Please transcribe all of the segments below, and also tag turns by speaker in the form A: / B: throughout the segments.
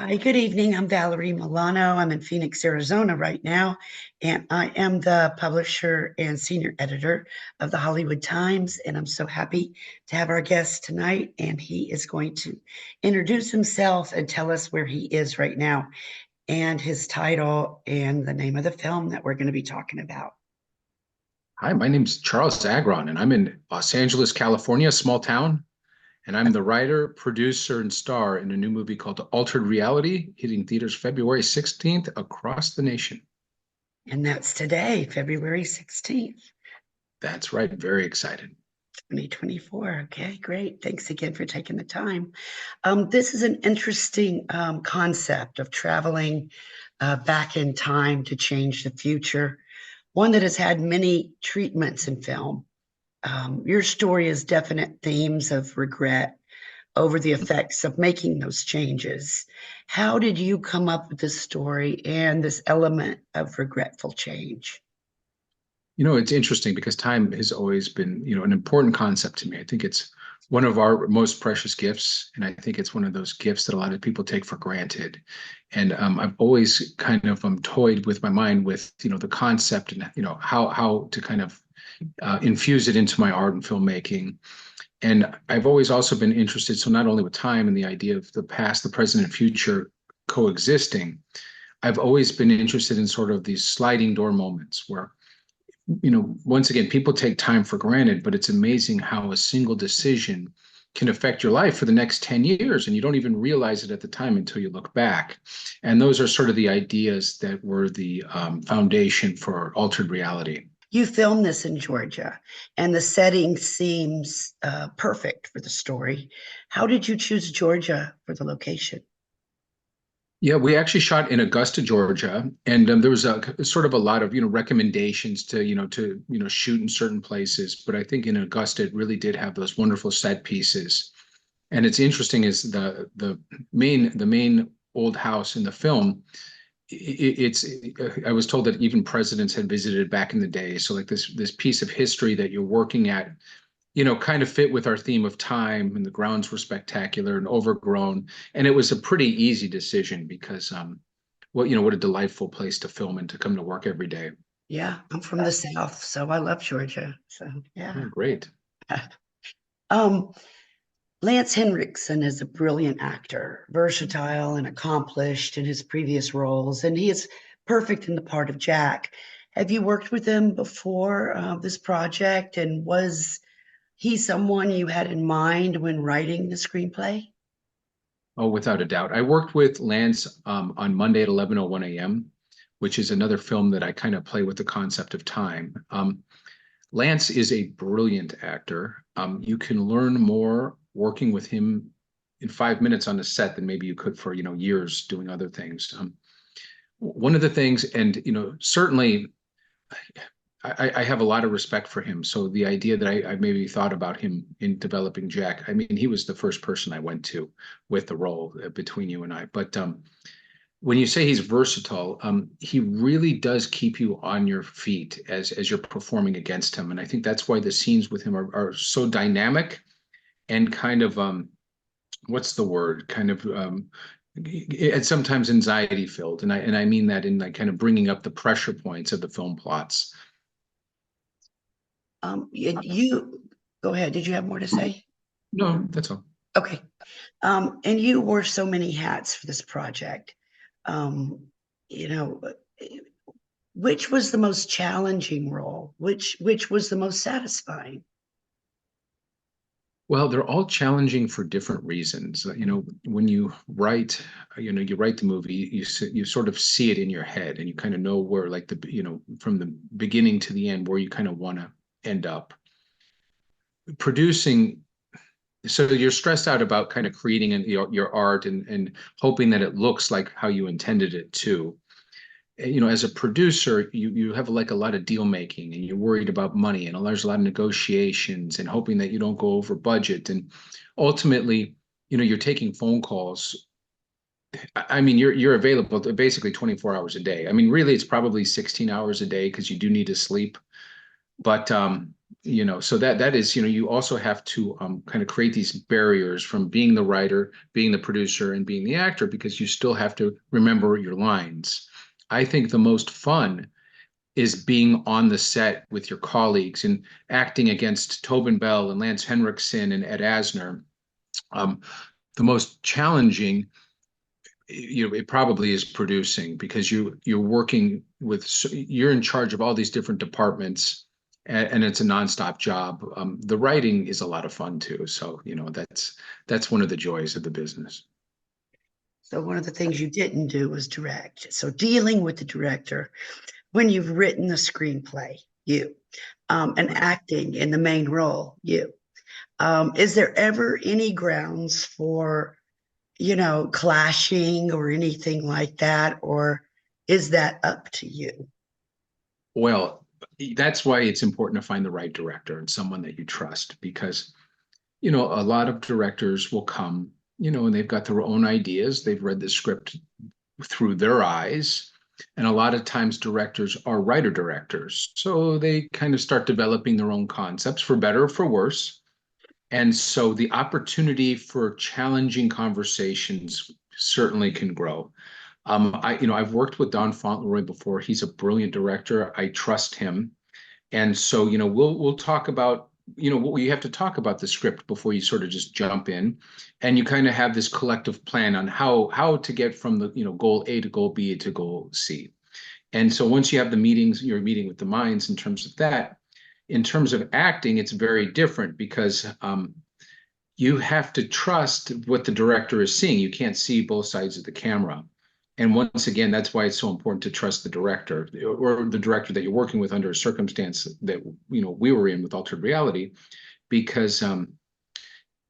A: Hi, good evening. I'm Valerie Milano. I'm in Phoenix, Arizona right now, and I am the publisher and senior editor of the Hollywood Times. And I'm so happy to have our guest tonight. And he is going to introduce himself and tell us where he is right now and his title and the name of the film that we're going to be talking about.
B: Hi, my name's Charles Agron, and I'm in Los Angeles, California, a small town. And I'm the writer, producer, and star in a new movie called Altered Reality, hitting theaters February 16th across the nation.
A: And that's today, February 16th.
B: That's right. Very excited.
A: 2024. Okay, great. Thanks again for taking the time. This is an interesting concept of traveling back in time to change the future, one that has had many treatments in film. Your story has definite themes of regret over the effects of making those changes. How did you come up with this story and this element of regretful change?
B: It's interesting because time has always been, an important concept to me. I think it's one of our most precious gifts, and I think it's one of those gifts that a lot of people take for granted. And I've always kind of toyed with my mind with, the concept and, how to kind of infuse it into my art and filmmaking. And I've always also been interested, so not only with time and the idea of the past, the present, and future coexisting, I've always been interested in sort of these sliding door moments where, once again, people take time for granted, but it's amazing how a single decision can affect your life for the next 10 years, and you don't even realize it at the time until you look back. And those are sort of the ideas that were the foundation for Altered Reality.
A: You filmed this in Georgia, and the setting seems perfect for the story. How did you choose Georgia for the location?
B: Yeah, we actually shot in Augusta, Georgia, and there was a sort of a lot of recommendations to shoot in certain places. But I think in Augusta it really did have those wonderful set pieces. And it's interesting is the main old house in the film. It's I was told that even presidents had visited back in the day. So like this piece of history that you're working at kind of fit with our theme of time, and the grounds were spectacular and overgrown. And it was a pretty easy decision because what a delightful place to film and to come to work every day.
A: Yeah, I'm from the South, so I love Georgia. So yeah.
B: Oh, great.
A: Um, Lance Henriksen is a brilliant actor, versatile and accomplished in his previous roles, and he is perfect in the part of Jack. Have you worked with him before this project, and was he someone you had in mind when writing the screenplay?
B: Oh, without a doubt. I worked with Lance on Monday at 11:01 a.m., which is another film that I kind of play with the concept of time. Lance is a brilliant actor. You can learn more working with him in 5 minutes on the set than maybe you could for years doing other things. One of the things, and certainly I have a lot of respect for him. So the idea that I maybe thought about him in developing Jack, I mean, he was the first person I went to with the role between you and I. But when you say he's versatile, he really does keep you on your feet as you're performing against him. And I think that's why the scenes with him are so dynamic and kind of what's the word? Kind of it's sometimes anxiety filled. And I mean that in like kind of bringing up the pressure points of the film plots.
A: You go ahead. Did you have more to say?
B: No, that's all.
A: Okay. And you wore so many hats for this project. Um, you know, which was the most challenging role? Which was the most satisfying?
B: Well, they're all challenging for different reasons. When you write, you write the movie, you sort of see it in your head, and you kind of know where, like from the beginning to the end, where you kind of want to end up. Producing, so you're stressed out about kind of creating your art and hoping that it looks like how you intended it to. As a producer, you have like a lot of deal making, and you're worried about money, and there's a lot of negotiations and hoping that you don't go over budget. And ultimately, you're taking phone calls. I mean, you're available basically 24 hours a day. I mean, really, it's probably 16 hours a day because you do need to sleep. But So that is, you also have to kind of create these barriers from being the writer, being the producer, and being the actor, because you still have to remember your lines. I think the most fun is being on the set with your colleagues and acting against Tobin Bell and Lance Henriksen and Ed Asner. The most challenging, it probably is producing, because you're in charge of all these different departments, and it's a nonstop job. The writing is a lot of fun too. So, that's one of the joys of the business.
A: So one of the things you didn't do was direct. So dealing with the director when you've written the screenplay, and acting in the main role, is there ever any grounds for, clashing or anything like that? Or is that up to you?
B: Well, that's why it's important to find the right director and someone that you trust, because, a lot of directors will come, and they've got their own ideas. They've read the script through their eyes. And a lot of times directors are writer directors. So they kind of start developing their own concepts, for better or for worse. And so the opportunity for challenging conversations certainly can grow. I've worked with Don FauntLeRoy before. He's a brilliant director. I trust him. And so, we'll talk about, you have to talk about the script before you sort of just jump in, and you kind of have this collective plan on how to get from the, goal A to goal B to goal C. And so once you have the meetings, you're meeting with the minds in terms of that. In terms of acting, it's very different, because you have to trust what the director is seeing. You can't see both sides of the camera. And once again, that's why it's so important to trust the director, or the director that you're working with, under a circumstance that, we were in with Altered Reality, because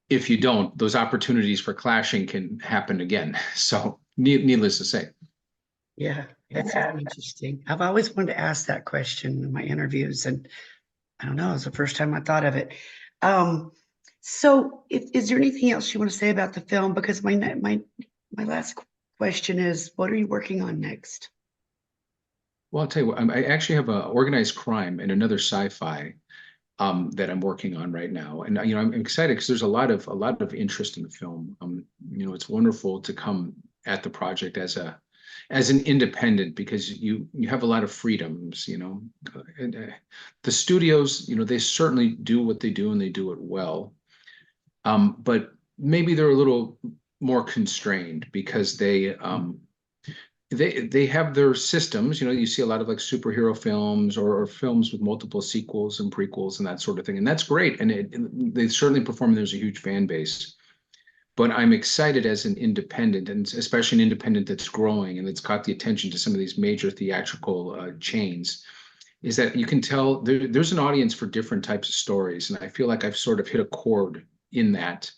B: if you don't, those opportunities for clashing can happen again. So needless to say.
A: Yeah, that's very interesting. I've always wanted to ask that question in my interviews, and I don't know, it's the first time I thought of it. So is there anything else you want to say about the film? Because my last question is, what are you working on next?
B: Well, I'll tell you what, I actually have a organized crime and another sci-fi that I'm working on right now. And, I'm excited because there's a lot of interest in the film. It's wonderful to come at the project as an independent, because you have a lot of freedoms, and, the studios, they certainly do what they do, and they do it well. But maybe they're a little more constrained, because they have their systems. You see a lot of like superhero films, or films with multiple sequels and prequels and that sort of thing, and that's great. And they certainly perform. There's a huge fan base. But I'm excited as an independent, and especially an independent that's growing and that's got the attention to some of these major theatrical chains, is that you can tell there's an audience for different types of stories. And I feel like I've sort of hit a chord in that.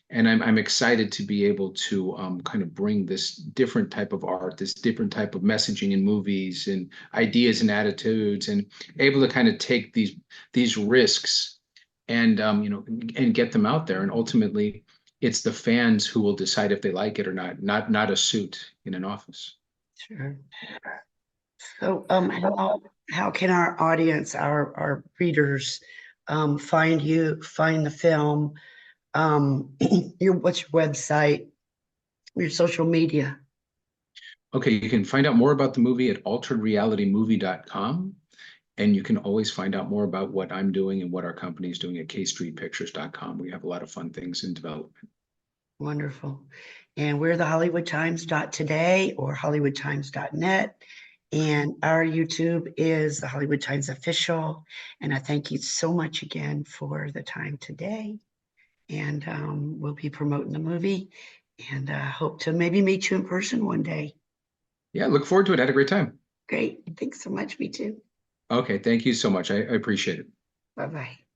B: And I'm excited to be able to kind of bring this different type of art, this different type of messaging in movies and ideas and attitudes, and able to kind of take these risks and and get them out there. And ultimately, it's the fans who will decide if they like it or not a suit in an office.
A: Sure. So, how can our audience, our readers, find the film? What's your website, your social media?
B: Okay, you can find out more about the movie at alteredrealitymovie.com. And you can always find out more about what I'm doing and what our company is doing at kstreetpictures.com. We have a lot of fun things in development.
A: Wonderful. And we're the HollywoodTimes.today or HollywoodTimes.net. And our YouTube is the Hollywood Times Official. And I thank you so much again for the time today. And we'll be promoting the movie, and hope to maybe meet you in person one day.
B: Yeah, look forward to it. I had a great time.
A: Great. Thanks so much. Me too.
B: Okay, thank you so much. I appreciate it.
A: Bye-bye.